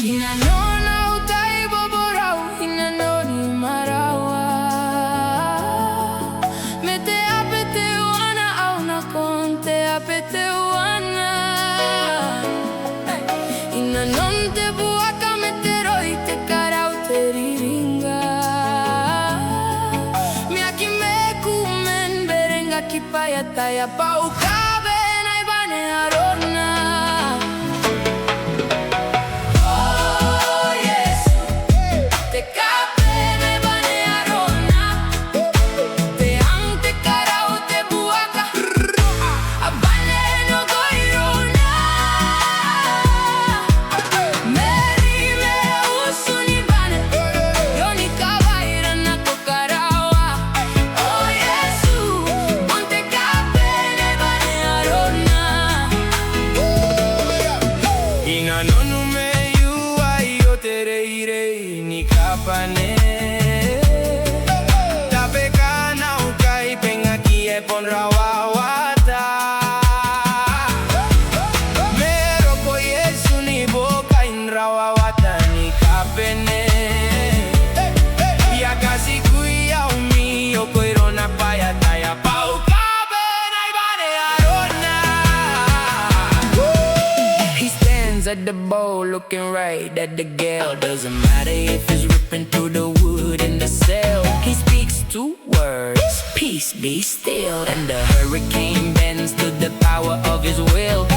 Inanona utai boborau, inanoni marawa. Mete apete wana au na konte apete wana. Inanon te buaka meteroi te karau te riringa. Miaki me kumen berenga kipaya taya pau kabe na ibane arona. Inanonu me yua yo tere irei ni kapane. Tape kana ukai penga kie pon rawawata. Mero ko Iesu ni boka in rawawata ni kapene. Ya kasi kuya umi yo koirona paya taya pau kabe na ibane arona. At the bowl looking right at the girl. Doesn't matter if it's ripping through the wood in the cell. He speaks two words, peace be still, and the hurricane bends to the power of his will.